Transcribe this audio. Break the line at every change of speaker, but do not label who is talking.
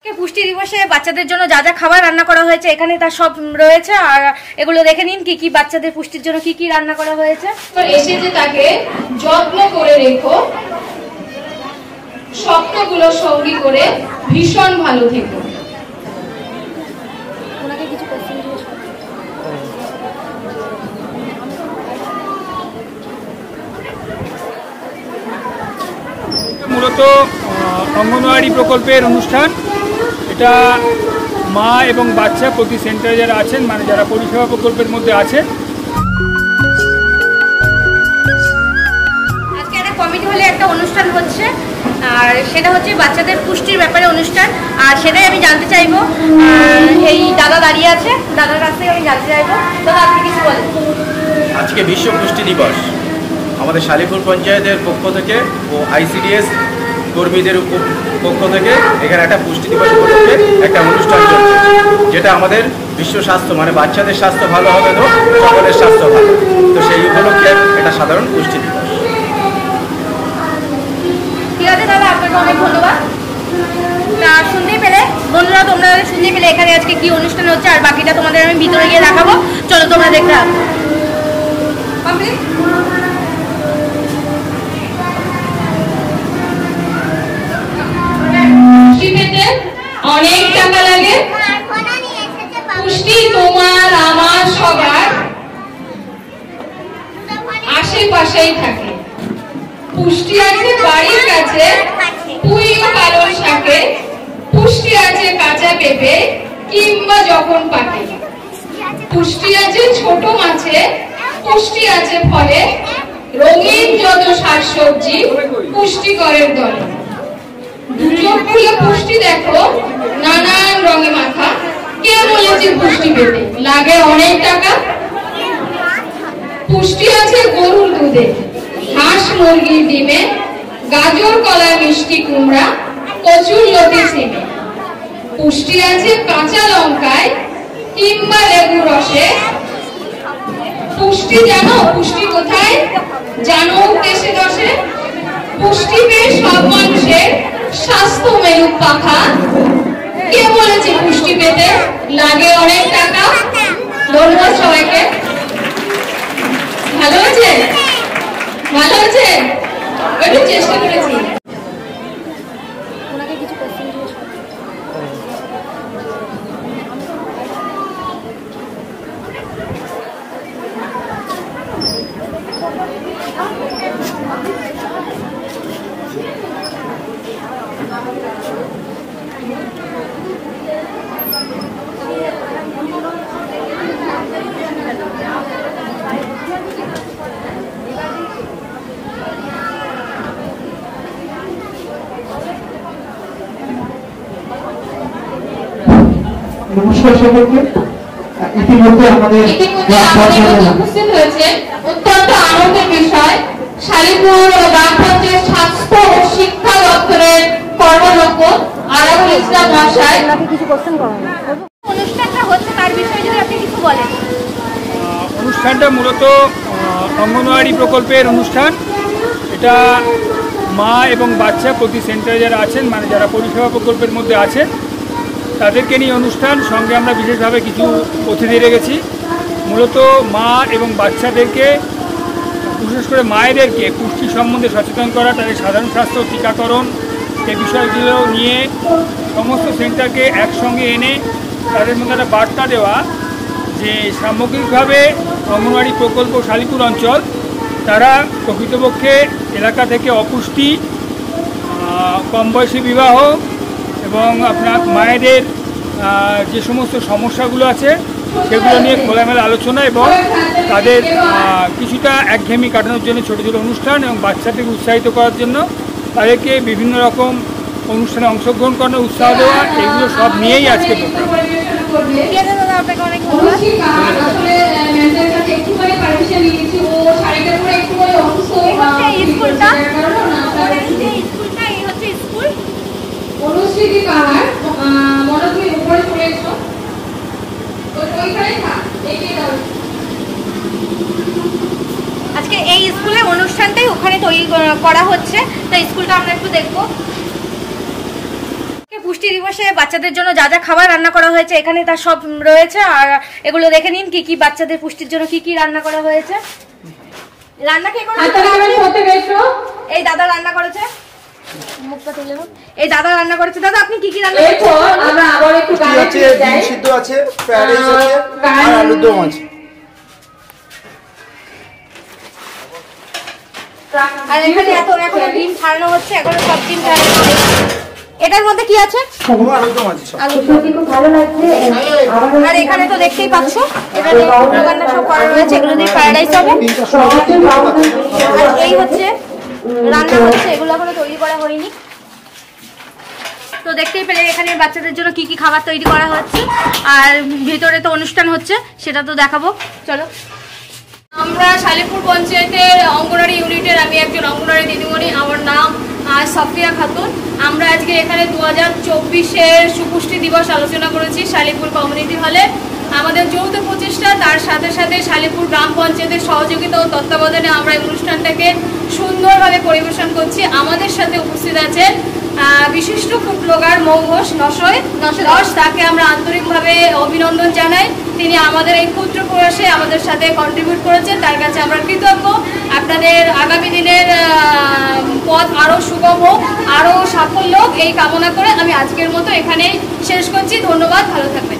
পুষ্টি দিবসে বাচ্চাদের জন্য যা যা খাবার রান্না করা হয়েছে এখানে তার সব রয়েছে। আর এগুলো দেখে নিন কি কি বাচ্চাদের পুষ্টির জন্য কি কি রান্না করা হয়েছে।
তো এসেছে তাকে যত্ন করে রেখো, স্বপ্নগুলো সঙ্গী করে ভীষণ ভালো থেকো।
মূলত অঙ্গনওয়াড়ি প্রকল্পের অনুষ্ঠান। এটা মা এবং বাচ্চা প্রতি সেন্টারে যারা আছেন, মানে যারা পরিষেবা প্রকল্পের মধ্যে আছে।
আজকে একটা কমিটি হলে একটা অনুষ্ঠান হচ্ছে, আর সেটা হচ্ছে বাচ্চাদের পুষ্টির ব্যাপারে অনুষ্ঠান। আর সেটাই আমি জানতে চাইবো, এই দাদা দাঁড়িয়ে আছে, দাদার কাছ থেকে আমি জানতে চাইবো। দাদা আপনি কিছু বলেন।
আজকে বিশ্ব পুষ্টি দিবস আমাদের শালিপুর পঞ্চায়েতের পক্ষ থেকে ও আইসিডিএস কর্মীদের পক্ষ থেকে এখানে একটা পুষ্টি দিবস উপলক্ষে একটা অনুষ্ঠান চলছে, যেটা আমাদের বিশ্ব স্বাস্থ্য মানে বাচ্চাদের স্বাস্থ্য ভালো হবে তো সকলের স্বাস্থ্য ভালো, তো সেই উপলক্ষে একটা সাধারণ পুষ্টি দিবস।
ঠিক আছে দাদা, আপনাকে অনেক ধন্যবাদ। তা শুনতেই পেলে বন্ধুরা, তোমরা শুনতেই পেলে এখানে আজকে কি অনুষ্ঠান হচ্ছে, আর বাকিটা তোমাদের আমি ভিতরে গিয়ে দেখাবো। চলো তোমরা দেখতে থাকো।
অনেক টাকা লাগে, পুষ্টি তোমার আমার সবার আশেপাশেই থাকে। পুষ্টি আছে বাড়ির কাছে, পুইও পালন শাকে, পুষ্টি আছে কাঁচা পেঁপে কিংবা যখন পাকে, পুষ্টি আছে ছোট মাছে, পুষ্টি আছে ফলে, রঙিন যত শাকসবজি পুষ্টিকরের দলে। দুচোখ খুলে পুষ্টি দেখো, নানান রঙে মাখা, কে বলেছে পুষ্টি পেতে লাগে অনেক টাকা। পুষ্টি আছে গরুর দুধে, হাঁস মুরগির ডিমে, গাজর কলা মিষ্টি কুমড়া, কচুর লতি সিমে। পুষ্টি আছে কাঁচা লঙ্কায় কিংবা লেবু রসে। পুষ্টি জানো পুষ্টি কোথায়, জানো দেশে দশে। পুষ্টি পেয়ে সব মানুষের স্বাস্থ্য মেরুক পাখা, কে বলেছে পুষ্টি পেতে লাগে অনেক টাকা। ধন্যবাদ সবাইকে। ভালো আছে, ভালো আছে, একটু চেষ্টা করেছি।
নমস্কার সকলকে। ইতিমধ্যে আমাদের
উপস্থিত হয়েছে অত্যন্ত আনন্দের বিষয়, শালিপুর গ্রাম পঞ্চায়েত স্বাস্থ্য ও শিক্ষা দপ্তরের কর্মদক্ষ আরাফুল ইসলাম মহাশয়।
অনুষ্ঠানটা হচ্ছে তার বিষয়ে যদি আপনি কিছু বলেন।
অনুষ্ঠানটা মূলত অঙ্গনওয়াড়ি প্রকল্পের অনুষ্ঠান। এটা মা এবং বাচ্চা প্রতি সেন্টারে যারা আছেন, মানে যারা পরিষেবা প্রকল্পের মধ্যে আছে, তাদেরকে নিয়ে অনুষ্ঠান। সঙ্গে আমরা বিশেষভাবে কিছু অতিথি রেখেছি। মূলত মা এবং বাচ্চাদেরকে, বিশেষ করে মায়েদেরকে পুষ্টি সম্বন্ধে সচেতন করা, তাদের সাধারণ স্বাস্থ্য টিকাকরণ এই বিষয়গুলো নিয়ে সমস্ত সেন্টারকে একসঙ্গে এনে তাদের মধ্যে একটা বার্তা দেওয়া যে সামগ্রিকভাবে অঙ্গনওয়াড়ি প্রকল্প শালিপুর অঞ্চল তারা প্রকৃতপক্ষে এলাকা থেকে অপুষ্টি, কম বয়সী বিবাহ এবং আপনার মায়েদের যে সমস্ত সমস্যাগুলো আছে সেগুলো নিয়ে খোলামেলা আলোচনা এবং তাদের কিছুটা একঘেয়েমি কাটানোর জন্য ছোটো ছোটো অনুষ্ঠান এবং বাচ্চাদেরকে উৎসাহিত করার জন্য তাদেরকে বিভিন্ন রকম অনুষ্ঠানে অংশগ্রহণ করানোর উৎসাহ দেওয়া, এগুলো সব নিয়েই আজকে প্রোগ্রাম।
অনুষ্ঠিতি পাহাড় মনে তুমি উপরে চলে এসো, ওইখানে থাক, এগিয়ে দাও।
আজকে এই স্কুলে অনুষ্ঠানটাই ওখানে তৈরি করা হচ্ছে, তো স্কুলটা আমরা একটু দেখবো। পুষ্টি দিবসে বাচ্চাদের জন্য যা যা খাবার রান্না করা হয়েছে এখানে তার সব রয়েছে। আর এগুলো দেখে নিন কি কি বাচ্চাদের পুষ্টির জন্য কি কি রান্না করা হয়েছে। রান্না কে করেছে? এই দাদা রান্না করেছে। মুখটা তুলে নাও। এই দাদা রান্না করেছে। দাদা আপনি কি কি রান্না করেছেন?
আমরা আবার একটু
আছে, ডিম সিদ্ধ আছে, ফ্রাইড রাইস আছে, আর আলুর দম আছে।
আর এখানে এখনো ডিম ছাড়ানো হচ্ছে, এখনো সব ডিম ছাড়ানো হচ্ছে। এটার মধ্যে কি আছে?
আলুর দম আছে সব।
আর এখানে তো দেখতেই পাচ্ছ এখানে রান্না সব করা রয়েছে, এগুলো দিয়ে ফ্রাইড রাইস হবে। আর এই হচ্ছে রান্না হচ্ছে, এগুলো এখনো তৈরি করা হয়নি। তো দেখতেই পেলে এখানে বাচ্চাদের জন্য কি কি খাবার তৈরি করা হচ্ছে। আর ভিতরে তো অনুষ্ঠান হচ্ছে, সেটা তো দেখাবো, চলো।
আমরা শালিপুর পঞ্চায়েতের অঙ্গনওয়াড়ি ইউনিটের আমি একজন অঙ্গনওয়াড়ি দিদিমণি, আমার নাম সাফিয়া খাতুন। আমরা আজকে এখানে 2024-এর সুপুষ্টি দিবস আলোচনা করেছি শালিপুর কমিউনিটি হলে। আমাদের যৌথ প্রচেষ্টা, তার সাথে সাথে শালিপুর গ্রাম পঞ্চায়েতের সহযোগিতা ও তত্ত্বাবধানে আমরা এই অনুষ্ঠানটাকে সুন্দরভাবে পরিবেশন করছি। আমাদের সাথে উপস্থিত আছেন বিশিষ্ট ফুড ব্লগার মৌ ঘোষ, 910, তাকে আমরা আন্তরিকভাবে অভিনন্দন জানাই। তিনি আমাদের এই ক্ষুদ্র প্রয়াসে আমাদের সাথে কন্ট্রিবিউট করেছেন, তার কাছে আমরা কৃতজ্ঞ। আপনাদের আগামী দিনের পথ আরও সুগম হোক, আরও সাফল্য হোক, এই কামনা করে আমি আজকের মতো এখানেই শেষ করছি। ধন্যবাদ, ভালো থাকবেন।